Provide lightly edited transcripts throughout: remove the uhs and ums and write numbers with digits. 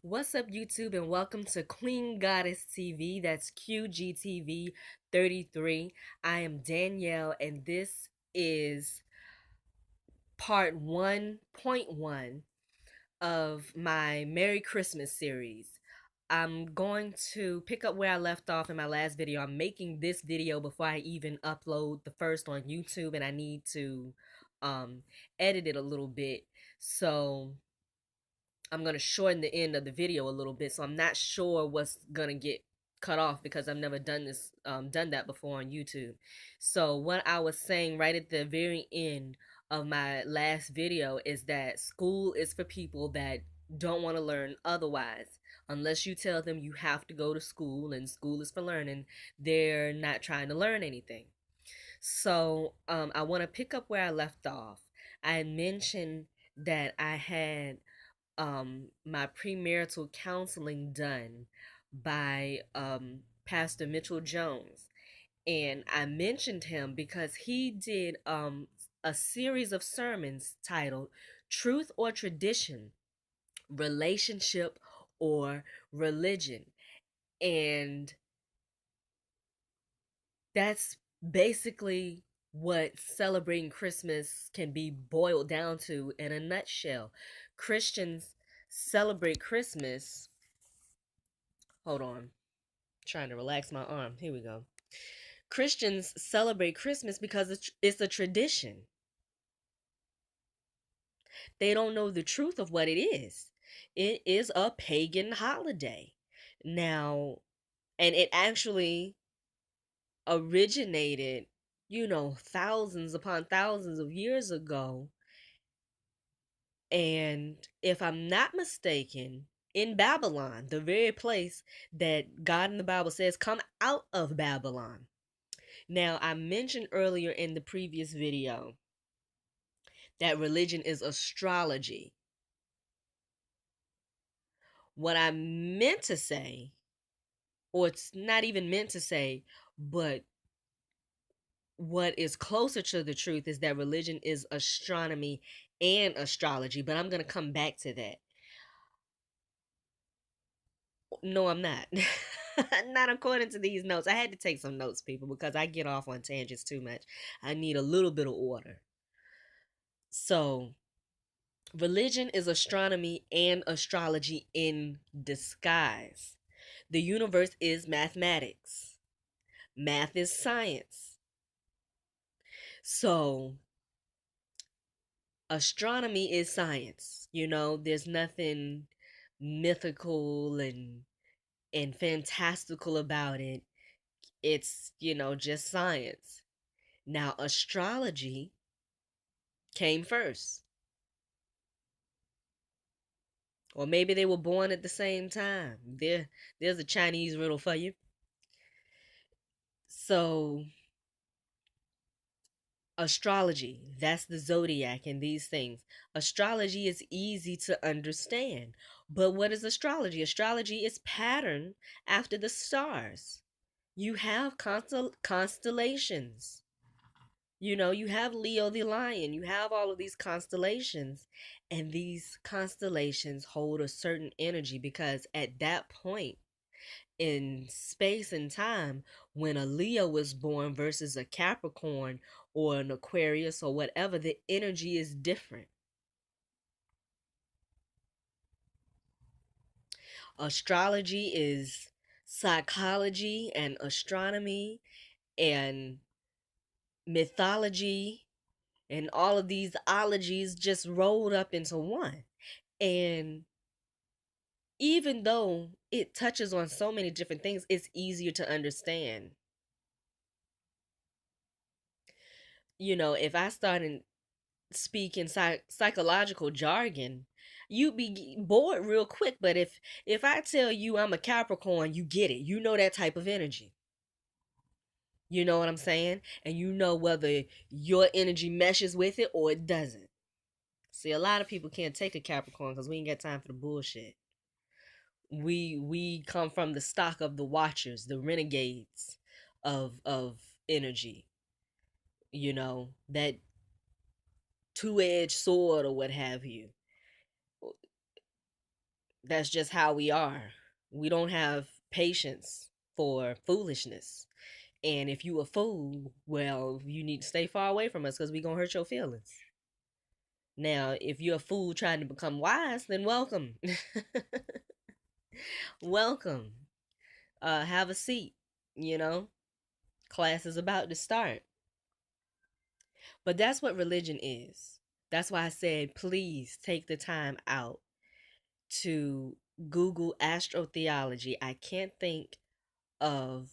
What's up, YouTube, and welcome to Queen Goddess TV. That's QGTV 33. I am Danielle, and this is part 1.1 of my Merry Christmas series. I'm going to pick up where I left off in my last video. I'm making this video before I even upload the first on YouTube, and I need to edit it a little bit. So I'm going to shorten the end of the video a little bit, so I'm not sure what's going to get cut off because I've never done that before on YouTube. So what I was saying right at the very end of my last video is that school is for people that don't want to learn otherwise. Unless you tell them you have to go to school and school is for learning, they're not trying to learn anything. So I want to pick up where I left off. I had mentioned that I had my premarital counseling done by Pastor Mitchell Jones. And I mentioned him because he did a series of sermons titled Truth or Tradition, Relationship or Religion. And that's basically what celebrating Christmas can be boiled down to in a nutshell. Christians celebrate Christmas. Hold on. Trying to relax my arm. Here we go. Christians celebrate Christmas because it's a tradition. They don't know the truth of what it is. It is a pagan holiday. Now, and it actually originated, thousands upon thousands of years ago. And if I'm not mistaken, in Babylon, the very place that God in the Bible says, come out of Babylon. Now, I mentioned earlier in the previous video that religion is astrology. What I meant to say, or it's not even meant to say, but what is closer to the truth is that religion is astronomy and astrology, but I'm going to come back to that. No, I'm not. Not according to these notes. I had to take some notes, people, because I get off on tangents too much. I need a little bit of order. So, religion is astronomy and astrology in disguise. The universe is mathematics. Math is science. So, astronomy is science. There's nothing mythical and fantastical about it. It's, just science. Now, astrology came first. Or maybe they were born at the same time. There's a Chinese riddle for you. So, astrology, that's the zodiac and these things. Astrology is easy to understand. But what is astrology? Astrology is patterned after the stars. You have constellations. You have Leo the lion. You have all of these constellations. And these constellations hold a certain energy because at that point in space and time, when a Leo was born versus a Capricorn or an Aquarius or whatever, the energy is different. Astrology is psychology and astronomy and mythology and all of these ologies just rolled up into one. And even though it touches on so many different things, it's easier to understand. If I started speaking psychological jargon, you'd be bored real quick. But if I tell you I'm a Capricorn, you get it. You know that type of energy. You know what I'm saying? And you know whether your energy meshes with it or it doesn't. See, a lot of people can't take a Capricorn because we ain't got time for the bullshit. We come from the stock of the watchers, the renegades of energy. That two-edged sword or what have you. That's just how we are. We don't have patience for foolishness. And if you a fool, well, you need to stay far away from us because we gonna hurt your feelings. Now, if you're a fool trying to become wise, then welcome. Welcome. Have a seat. You know, class is about to start. But that's what religion is. That's why I said, please take the time out to Google astrotheology. I can't think of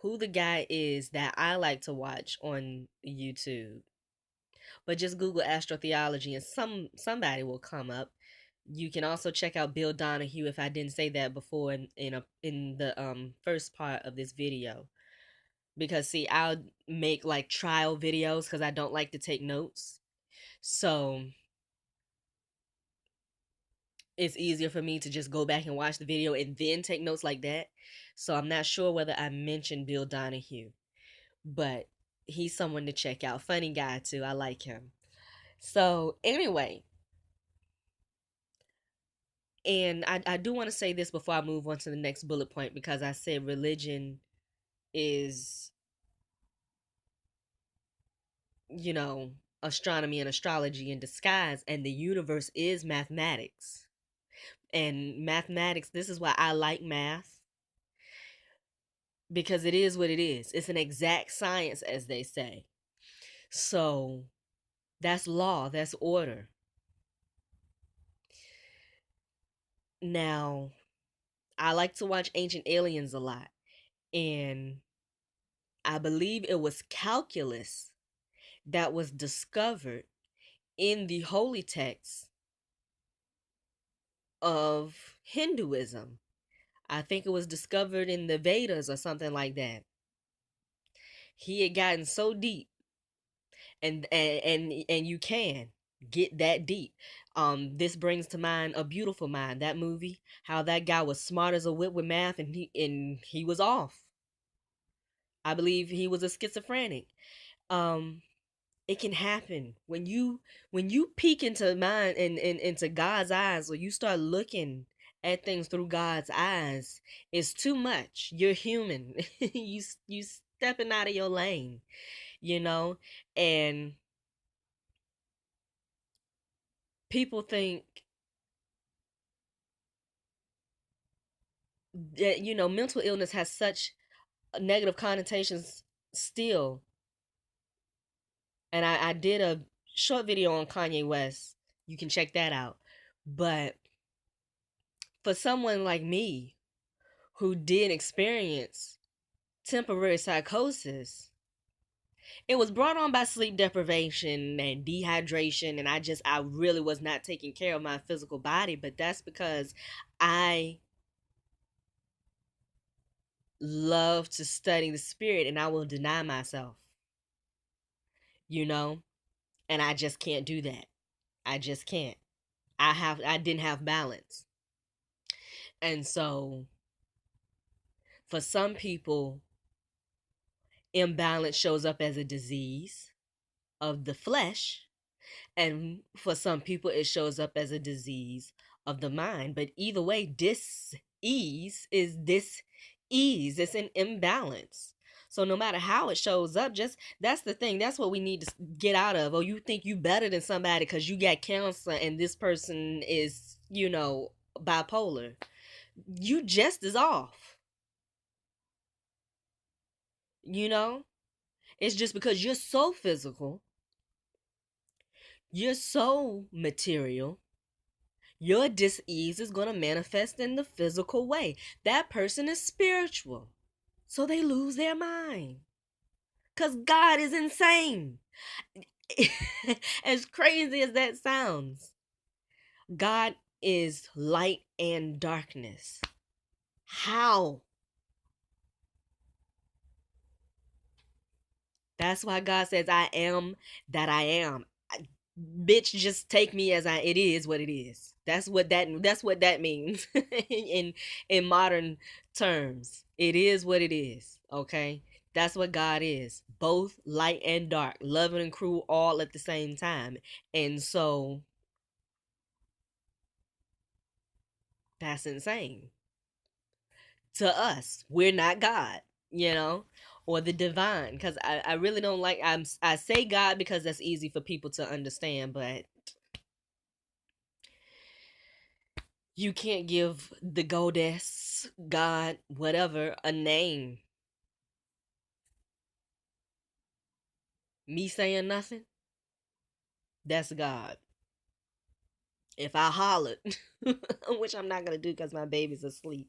who the guy is that I like to watch on YouTube. But just Google astrotheology and somebody will come up. You can also check out Bill Donahue if I didn't say that before in the first part of this video. Because see, I'll make like trial videos because I don't like to take notes. So it's easier for me to just go back and watch the video and then take notes like that. So I'm not sure whether I mentioned Bill Donahue, but he's someone to check out. Funny guy too. I like him. So anyway, and I do want to say this before I move on to the next bullet point because I said religion is, you know, astronomy and astrology in disguise, and the universe is mathematics. And mathematics, this is why I like math, because it is what it is. It's an exact science, as they say. So that's law, that's order. Now, I like to watch Ancient Aliens a lot, and I believe it was calculus that was discovered in the holy texts of Hinduism. I think it was discovered in the Vedas or something like that. He had gotten so deep, and you can get that deep. This brings to mind A Beautiful Mind, that movie. How that guy was smart as a whip with math, and he was off. I believe he was a schizophrenic. Um, it can happen when you peek into mind and into God's eyes, or you start looking at things through God's eyes. It's too much. You're human. You stepping out of your lane, you know, and people think that, you know, mental illness has such negative connotations still. And I did a short video on Kanye West. You can check that out. But for someone like me who did experience temporary psychosis, it was brought on by sleep deprivation and dehydration, and I really was not taking care of my physical body. But that's because I love to study the spirit, and I will deny myself, you know, and I just can't do that. I just can't. I didn't have balance. And so for some people, imbalance shows up as a disease of the flesh, and for some people it shows up as a disease of the mind. But either way, dis-ease is dis-ease. It's an imbalance. So no matter how it shows up, just that's the thing. That's what we need to get out of. Oh, you think you better than somebody because you got cancer and this person is, you know, bipolar. You just as off. You know? It's just because you're so physical, you're so material, your dis-ease is going to manifest in the physical way. That person is spiritual, so they lose their mind. Because God is insane. As crazy as that sounds, God is light and darkness. How? That's why God says, I am that I am. Bitch, just take me as it is what it is. That's what that means in modern terms. It is what it is, okay? That's what God is. Both light and dark, loving and cruel all at the same time. And so That's insane. To us, we're not God, you know, or the divine. Because I really don't like, I say God because that's easy for people to understand, but you can't give the goddess, God, whatever, a name. Me saying nothing, that's God. If I hollered, which I'm not gonna do because my baby's asleep,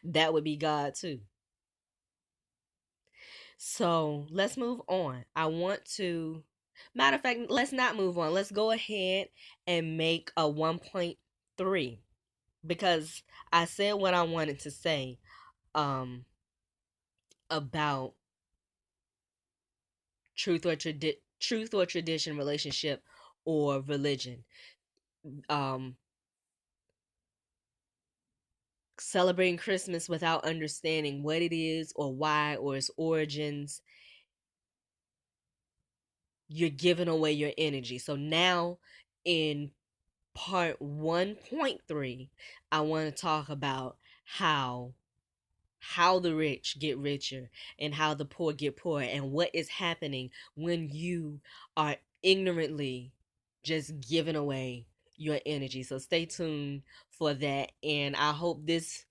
that would be God too. So let's move on. I want to, matter of fact, let's not move on. Let's go ahead and make a 1.3 because I said what I wanted to say um about truth or tradition, relationship or religion. Um Celebrating Christmas without understanding what it is or why or its origins, you're giving away your energy. So now in part 1.3, I want to talk about how the rich get richer and how the poor get poorer and what is happening when you are ignorantly just giving away your energy. So stay tuned for that, and I hope this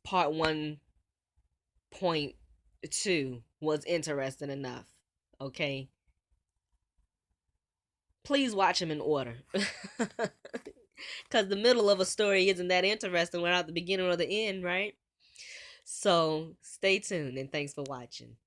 part 1.2 was interesting enough. Okay, please watch them in order. Because the middle of a story isn't that interesting without the beginning or the end, right? So stay tuned and thanks for watching.